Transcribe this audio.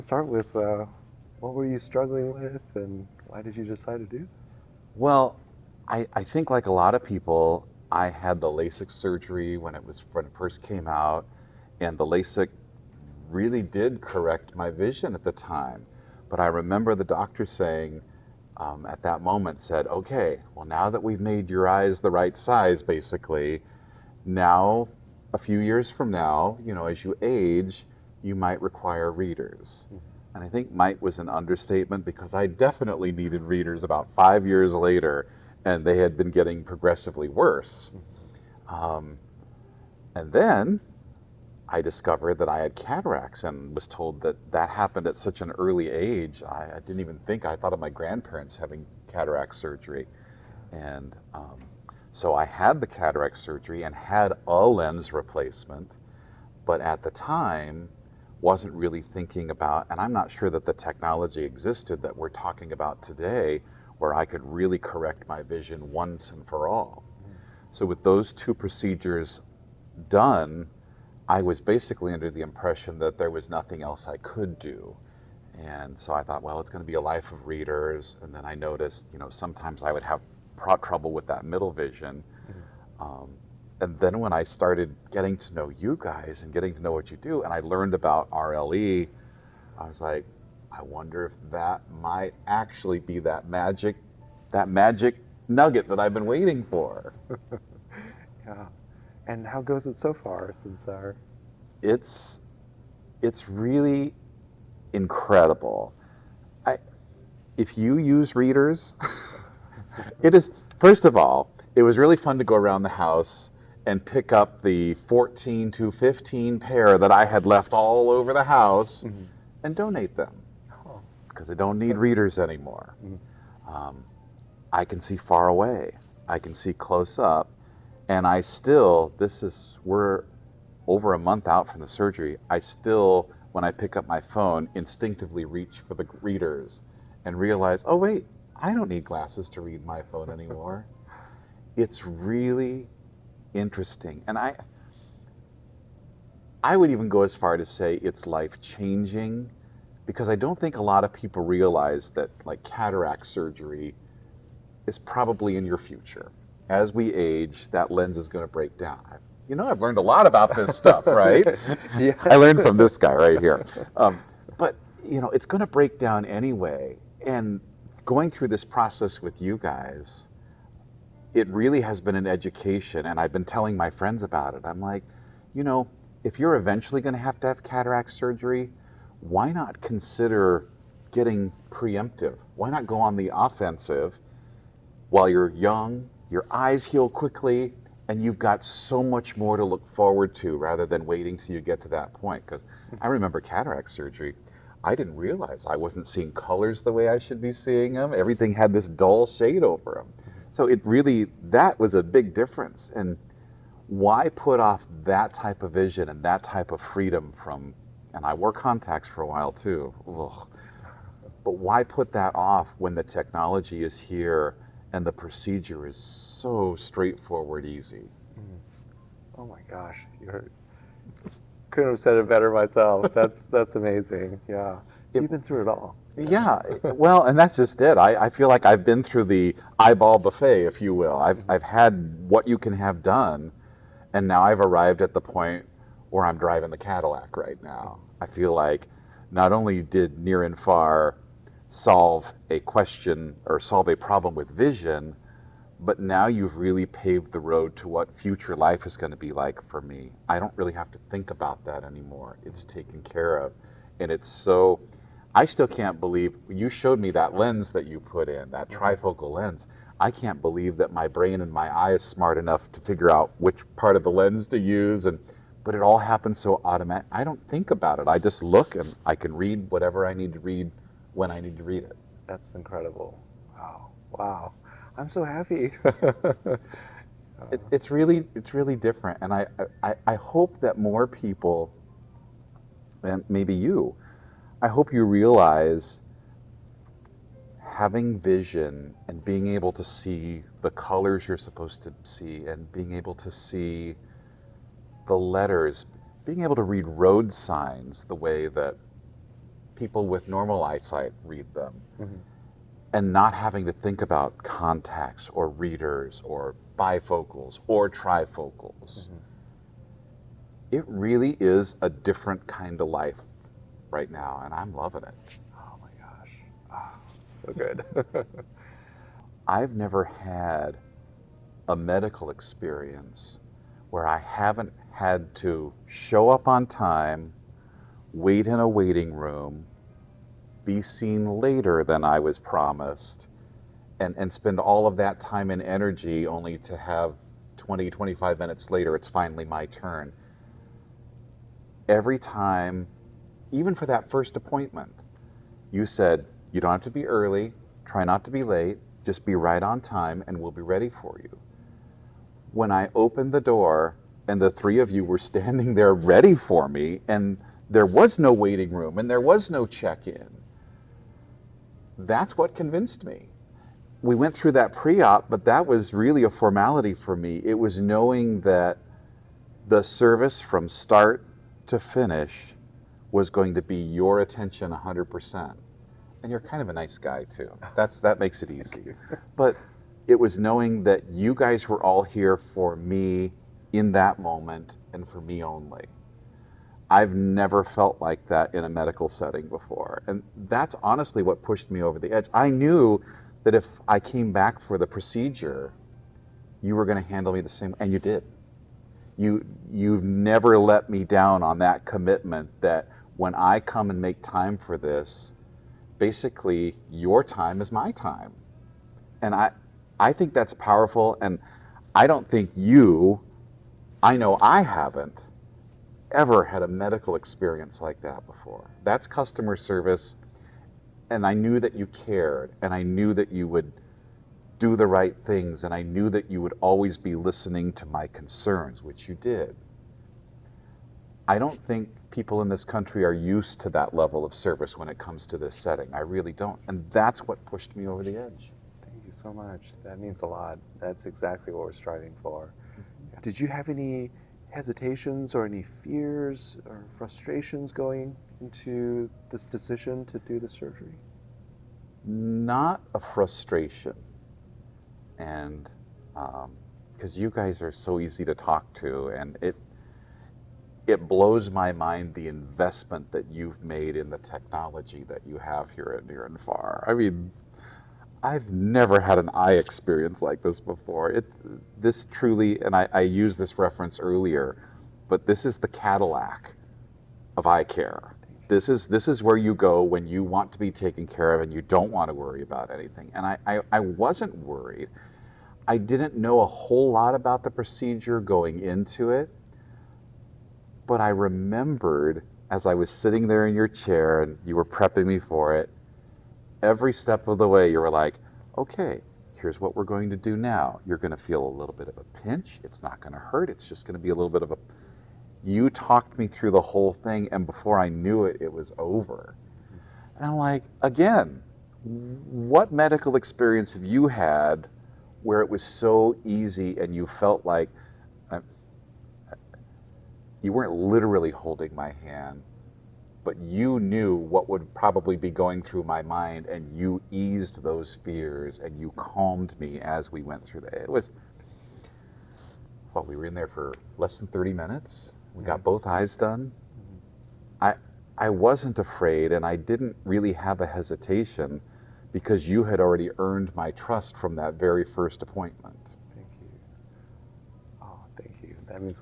Start with what were you struggling with and why did you decide to do this? Well, I think like a lot of people, I had the LASIK surgery when it first came out, and the LASIK really did correct my vision at the time. But I remember the doctor saying at that moment said, "Okay, well now that we've made your eyes the right size, basically, now a few years from now, as you age, you might require readers." And I think might was an understatement because I definitely needed readers about 5 years later, and they had been getting progressively worse. Um, and then I discovered that I had cataracts and was told that that happened at such an early age. I didn't even think, I thought of my grandparents having cataract surgery. And so I had the cataract surgery and had a lens replacement, but at the time wasn't really thinking about, and I'm not sure that the technology existed that we're talking about today, where I could really correct my vision once and for all. So with those two procedures done, I was basically under the impression that there was nothing else I could do. And so I thought, well, it's going to be a life of readers. And then I noticed, sometimes I would have trouble with that middle vision. Um, and then when I started getting to know you guys and getting to know what you do, and I learned about RLE, I was like, I wonder if that might actually be that magic nugget that I've been waiting for. Yeah. And how goes it so far since our It's it's really incredible. I, if you use readers, it is, first of all, it was really fun to go around the house and pick up the 14 to 15 pair that I had left all over the house and donate them oh, because I don't need so readers anymore. Um, I can see far away, I can see close up, and we're over a month out from the surgery. I still, when I pick up my phone, instinctively reach for the readers and realize, oh, wait, I don't need glasses to read my phone anymore. It's really interesting. And I would even go as far to say it's life changing because I don't think a lot of people realize that like cataract surgery is probably in your future. As we age, that lens is going to break down. I've learned a lot about this stuff, right? I yes. learned from this guy right here. But, it's going to break down anyway. And going through this process with you guys, it really has been an education. And I've been telling my friends about it. I'm like, you know, if you're eventually going to have cataract surgery, why not consider getting preemptive? Why not go on the offensive while you're young, your eyes heal quickly, and you've got so much more to look forward to rather than waiting till you get to that point? Because I remember cataract surgery. I didn't realize I wasn't seeing colors the way I should be seeing them. Everything had this dull shade over them. So that was a big difference. And why put off that type of vision and that type of freedom from, and I wore contacts for a while too. Ugh. But why put that off when the technology is here and the procedure is so straightforward, easy? Oh my gosh, you couldn't have said it better myself. That's amazing. Yeah. So It, you've been through it all. yeah, well, and that's just it. I feel like I've been through the eyeball buffet, if you will. I've had what you can have done, and now I've arrived at the point where I'm driving the Cadillac right now. I feel like not only did Near and Far solve a question or solve a problem with vision, but now you've really paved the road to what future life is going to be like for me. I don't really have to think about that anymore. It's taken care of. And it's so, I still can't believe, you showed me that lens that you put in, that trifocal lens. I can't believe that my brain and my eye is smart enough to figure out which part of the lens to use. But it all happens so automatic. I don't think about it. I just look and I can read whatever I need to read when I need to read it. That's incredible. Wow. Wow. I'm so happy. It's really different, and I hope that more people, and maybe you, I hope you realize having vision and being able to see the colors you're supposed to see and being able to see the letters, being able to read road signs the way that people with normal eyesight read them, Mhm. and not having to think about contacts or readers or bifocals or trifocals. It really is a different kind of life right now, and I'm loving it. Oh my gosh. Ah, so good. I've never had a medical experience where I haven't had to show up on time, wait in a waiting room, be seen later than I was promised, and spend all of that time and energy only to have 20, 25 minutes later, it's finally my turn. Every time, even for that first appointment, you said, you don't have to be early, try not to be late, just be right on time and we'll be ready for you. When I opened the door and the three of you were standing there ready for me and there was no waiting room and there was no check-in, that's what convinced me. We went through that pre-op, but that was really a formality for me. It was knowing that the service from start to finish was going to be your attention 100%. And you're kind of a nice guy too. That makes it easy. But it was knowing that you guys were all here for me in that moment and for me only. I've never felt like that in a medical setting before. And that's honestly what pushed me over the edge. I knew that if I came back for the procedure, you were going to handle me the same, and you did. You've never let me down on that commitment that when I come and make time for this, basically your time is my time. And I think that's powerful, and I don't think I know I haven't ever had a medical experience like that before. That's customer service, and I knew that you cared, and I knew that you would do the right things, and I knew that you would always be listening to my concerns, which you did. I don't think people in this country are used to that level of service when it comes to this setting. I really don't. And that's what pushed me over the edge. Thank you so much. That means a lot. That's exactly what we're striving for. Did you have any hesitations or any fears or frustrations going into this decision to do the surgery? Not a frustration. And because you guys are so easy to talk to, and it blows my mind the investment that you've made in the technology that you have here at Near and Far. I mean, I've never had an eye experience like this before. This truly, and I used this reference earlier, but this is the Cadillac of eye care. This is where you go when you want to be taken care of and you don't want to worry about anything. And I wasn't worried. I didn't know a whole lot about the procedure going into it, but I remembered as I was sitting there in your chair and you were prepping me for it, every step of the way you were like, okay, here's what we're going to do now. You're going to feel a little bit of a pinch. It's not going to hurt. It's just going to be a little bit of a... You talked me through the whole thing, and before I knew it, it was over. And I'm like, again, what medical experience have you had where it was so easy and you felt like you weren't literally holding my hand, but you knew what would probably be going through my mind, and you eased those fears and you calmed me as we went through it was, well, we were in there for less than 30 minutes. We got both eyes done. I wasn't afraid, and I didn't really have a hesitation because you had already earned my trust from that very first appointment. Thank you. Oh, thank you. That means